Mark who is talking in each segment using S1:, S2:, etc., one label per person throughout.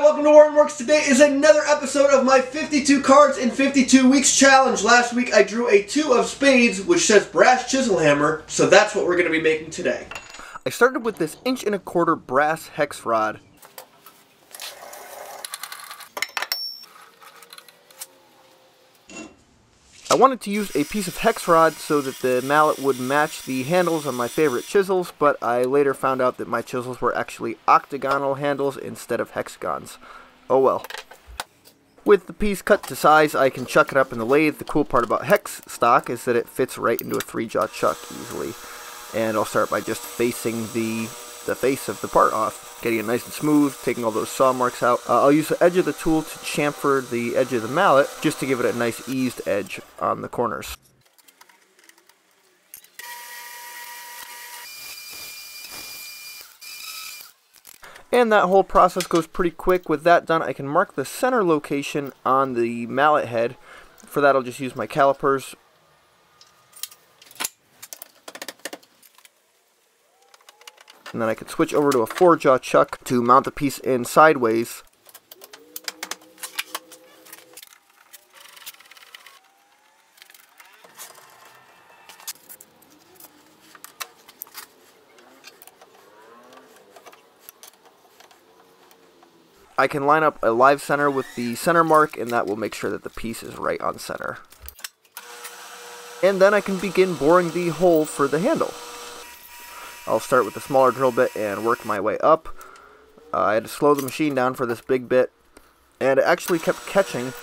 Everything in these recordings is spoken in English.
S1: welcome to Warrenworks. Today is another episode of my 52 cards in 52 weeks challenge. Last week I drew a 2 of spades, which says brass chisel hammer, so that's what we're going to be making today.
S2: I started with this 1¼ inch brass hex rod. I wanted to use a piece of hex rod so that the mallet would match the handles on my favorite chisels, but I later found out that my chisels were actually octagonal handles instead of hexagons. Oh well. With the piece cut to size, I can chuck it up in the lathe. The cool part about hex stock is that it fits right into a 3-jaw chuck easily. And I'll start by just facing the face of the part off, getting it nice and smooth, taking all those saw marks out. I'll use the edge of the tool to chamfer the edge of the mallet just to give it a nice eased edge on the corners. And that whole process goes pretty quick. With that done, I can mark the center location on the mallet head. For that, I'll just use my calipers. And then I can switch over to a 4-jaw chuck to mount the piece in sideways. I can line up a live center with the center mark, and that will make sure that the piece is right on center. And then I can begin boring the hole for the handle. I'll start with a smaller drill bit and work my way up. I had to slow the machine down for this big bit, and it actually kept catching.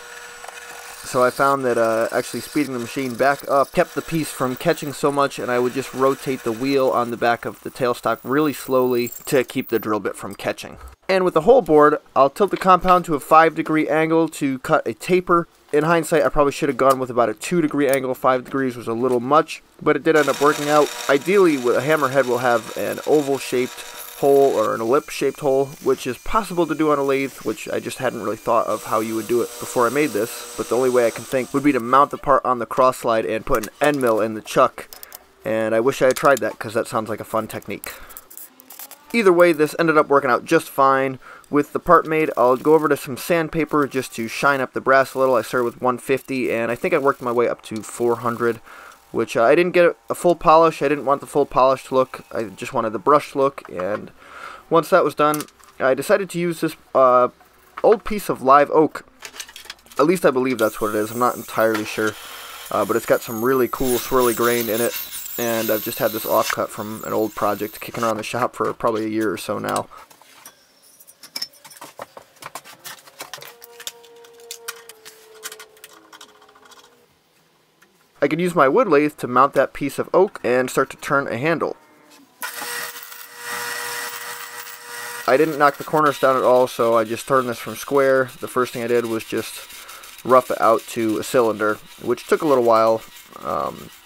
S2: So I found that actually speeding the machine back up kept the piece from catching so much, and I would just rotate the wheel on the back of the tailstock really slowly to keep the drill bit from catching. And with the hole bored, I'll tilt the compound to a 5-degree angle to cut a taper. In hindsight, I probably should have gone with about a 2-degree angle. 5 degrees was a little much, but it did end up working out. Ideally, with a hammerhead, we'll have an oval-shaped hole or an ellipse-shaped hole, which is possible to do on a lathe, which I just hadn't really thought of how you would do it before I made this. But the only way I can think would be to mount the part on the cross slide and put an end mill in the chuck. And I wish I had tried that, because that sounds like a fun technique. Either way, this ended up working out just fine. With the part made, I'll go over to some sandpaper just to shine up the brass a little. I started with 150, and I think I worked my way up to 400, which I didn't get a full polish. I didn't want the full polished look. I just wanted the brushed look, and once that was done, I decided to use this old piece of live oak. At least I believe that's what it is. I'm not entirely sure, but it's got some really cool swirly grain in it. And I've just had this offcut from an old project kicking around the shop for probably a year or so now. I could use my wood lathe to mount that piece of oak and start to turn a handle. I didn't knock the corners down at all, so I just turned this from square. The first thing I did was just rough it out to a cylinder, which took a little while.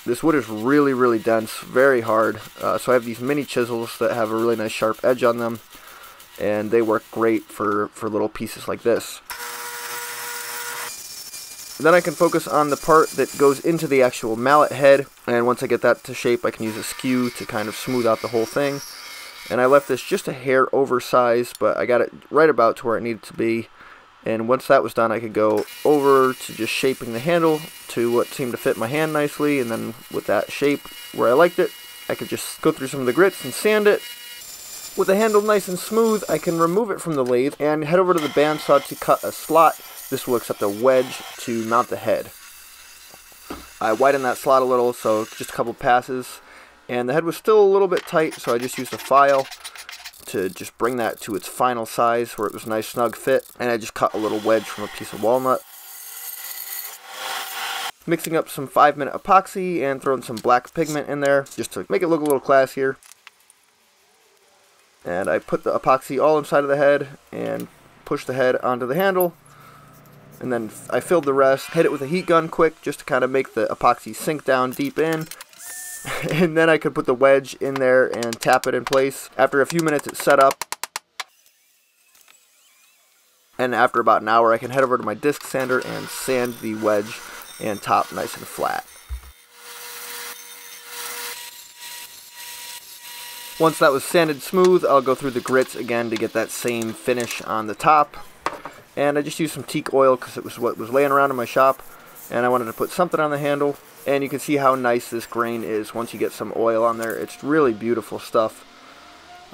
S2: This wood is really, really dense, very hard, so I have these mini chisels that have a really nice sharp edge on them, and they work great for little pieces like this. Then I can focus on the part that goes into the actual mallet head, and once I get that to shape, I can use a skew to kind of smooth out the whole thing. And I left this just a hair oversized, but I got it right about to where it needed to be. And once that was done, I could go over to just shaping the handle to what seemed to fit my hand nicely, and then with that shape where I liked it, I could just go through some of the grits and sand it. With the handle nice and smooth, I can remove it from the lathe and head over to the bandsaw to cut a slot. This will accept a wedge to mount the head. I widened that slot a little, so just a couple passes, and the head was still a little bit tight, so I just used a file to just bring that to its final size where it was a nice snug fit, and I just cut a little wedge from a piece of walnut. Mixing up some 5-minute epoxy and throwing some black pigment in there just to make it look a little classier. And I put the epoxy all inside of the head and pushed the head onto the handle, and then I filled the rest, hit it with a heat gun quick just to kind of make the epoxy sink down deep in. And then I could put the wedge in there and tap it in place. After a few minutes it's set up, and after about an hour I can head over to my disc sander and sand the wedge and top nice and flat. Once that was sanded smooth, I'll go through the grits again to get that same finish on the top. and I just used some teak oil because it was what was laying around in my shop, and I wanted to put something on the handle. And you can see how nice this grain is once you get some oil on there. It's really beautiful stuff.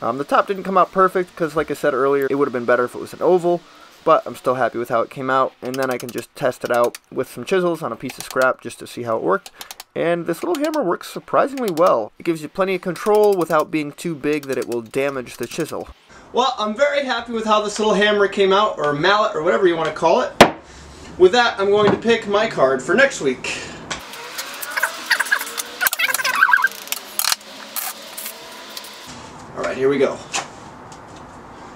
S2: The top didn't come out perfect because, like I said earlier, it would have been better if it was an oval, but I'm still happy with how it came out. And then I can just test it out with some chisels on a piece of scrap just to see how it worked. And this little hammer works surprisingly well. It gives you plenty of control without being too big that it will damage the chisel.
S1: Well, I'm very happy with how this little hammer came out, or mallet, or whatever you want to call it. With that, I'm going to pick my card for next week. Alright, here we go.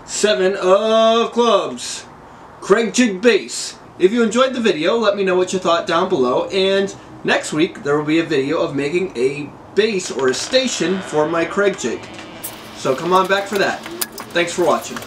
S1: 7 of clubs. Craig Jig Base. If you enjoyed the video, let me know what you thought down below, and next week there will be a video of making a base or a station for my Craig Jig. So come on back for that. Thanks for watching.